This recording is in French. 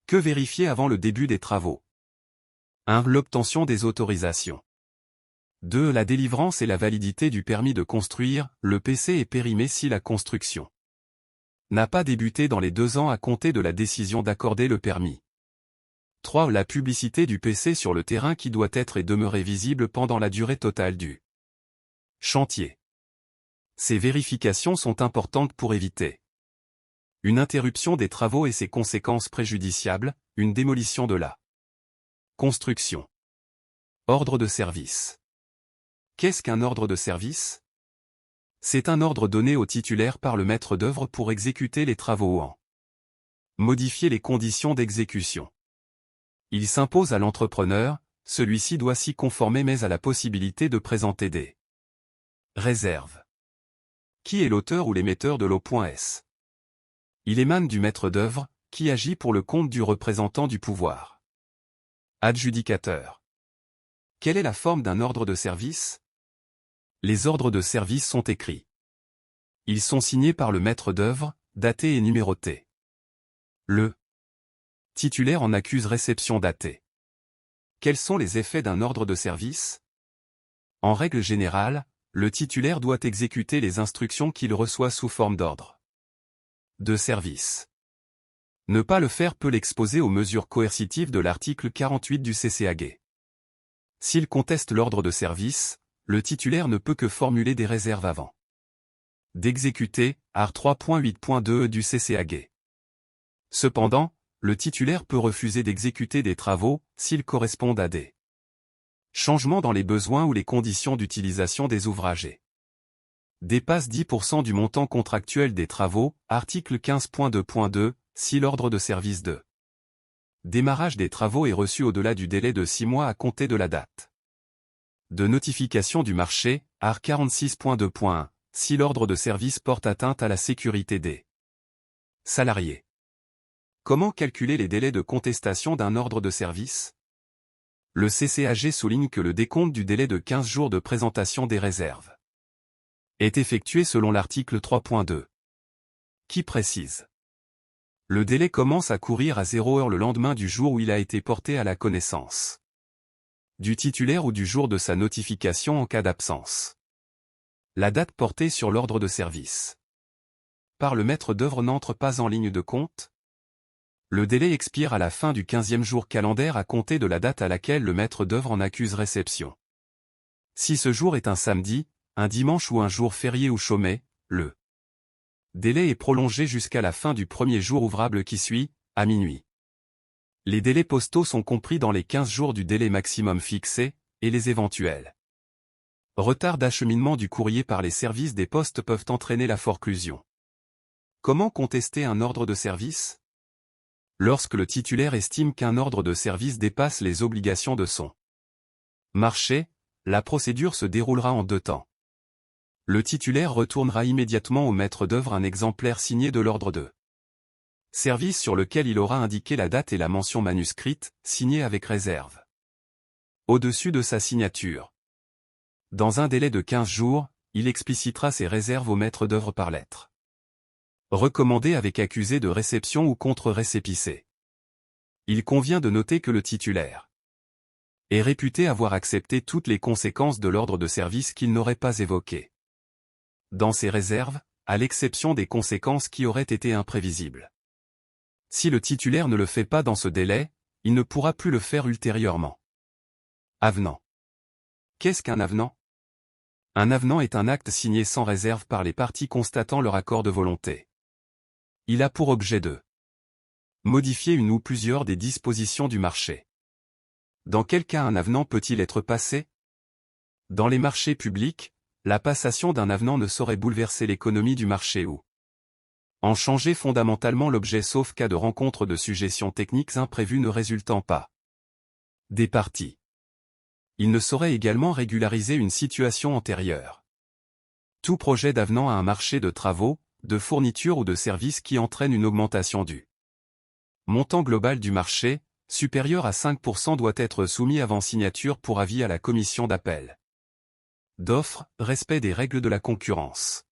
Que vérifier avant le début des travaux? 1. L'obtention des autorisations. 2. La délivrance et la validité du permis de construire. Le PC est périmé si la construction n'a pas débuté dans les 2 ans à compter de la décision d'accorder le permis. 3. La publicité du PC sur le terrain qui doit être et demeurer visible pendant la durée totale du chantier. Ces vérifications sont importantes pour éviter une interruption des travaux et ses conséquences préjudiciables, une démolition de la construction. Ordre de service. Qu'est-ce qu'un ordre de service? C'est un ordre donné au titulaire par le maître d'œuvre pour exécuter les travaux ou en modifier les conditions d'exécution. Il s'impose à l'entrepreneur, celui-ci doit s'y conformer mais a la possibilité de présenter des réserves. Qui est l'auteur ou l'émetteur de l'O.S? Il émane du maître d'œuvre, qui agit pour le compte du représentant du pouvoir adjudicateur. Quelle est la forme d'un ordre de service? Les ordres de service sont écrits. Ils sont signés par le maître d'œuvre, datés et numérotés. Le titulaire en accuse réception datée. Quels sont les effets d'un ordre de service? En règle générale, le titulaire doit exécuter les instructions qu'il reçoit sous forme d'ordre de service. Ne pas le faire peut l'exposer aux mesures coercitives de l'article 48 du CCAG. S'il conteste l'ordre de service, le titulaire ne peut que formuler des réserves avant d'exécuter, art. 3.8.2 du CCAG. Cependant, le titulaire peut refuser d'exécuter des travaux, s'ils correspondent à des changements dans les besoins ou les conditions d'utilisation des ouvrages et dépasse 10% du montant contractuel des travaux, article 15.2.2, si l'ordre de service de démarrage des travaux est reçu au-delà du délai de 6 mois à compter de la date de notification du marché, art. 46.2.1, si l'ordre de service porte atteinte à la sécurité des salariés. Comment calculer les délais de contestation d'un ordre de service? Le CCAG souligne que le décompte du délai de 15 jours de présentation des réserves est effectué selon l'article 3.2, qui précise: le délai commence à courir à 0 heure le lendemain du jour où il a été porté à la connaissance du titulaire ou du jour de sa notification en cas d'absence. La date portée sur l'ordre de service par le maître d'œuvre n'entre pas en ligne de compte. Le délai expire à la fin du 15e jour calendaire à compter de la date à laquelle le maître d'œuvre en accuse réception. Si ce jour est un samedi, un dimanche ou un jour férié ou chômé, le délai est prolongé jusqu'à la fin du premier jour ouvrable qui suit, à minuit. Les délais postaux sont compris dans les 15 jours du délai maximum fixé, et les éventuels retards d'acheminement du courrier par les services des postes peuvent entraîner la forclusion. Comment contester un ordre de service? Lorsque le titulaire estime qu'un ordre de service dépasse les obligations de son marché, la procédure se déroulera en 2 temps. Le titulaire retournera immédiatement au maître d'œuvre un exemplaire signé de l'ordre de service sur lequel il aura indiqué la date et la mention manuscrite, signée avec réserve au-dessus de sa signature. Dans un délai de 15 jours, il explicitera ses réserves au maître d'œuvre par lettre recommandée avec accusé de réception ou contre-récépissé. Il convient de noter que le titulaire est réputé avoir accepté toutes les conséquences de l'ordre de service qu'il n'aurait pas évoquées dans ses réserves, à l'exception des conséquences qui auraient été imprévisibles. Si le titulaire ne le fait pas dans ce délai, il ne pourra plus le faire ultérieurement. Avenant. Qu'est-ce qu'un avenant? Un avenant est un acte signé sans réserve par les parties constatant leur accord de volonté. Il a pour objet de modifier une ou plusieurs des dispositions du marché. Dans quel cas un avenant peut-il être passé? Dans les marchés publics, la passation d'un avenant ne saurait bouleverser l'économie du marché ou en changer fondamentalement l'objet sauf cas de rencontre de sujétions techniques imprévues ne résultant pas des parties. Il ne saurait également régulariser une situation antérieure. Tout projet d'avenant à un marché de travaux, de fournitures ou de services qui entraîne une augmentation du montant global du marché, supérieur à 5% doit être soumis avant signature pour avis à la commission d'appel d'offres, respect des règles de la concurrence.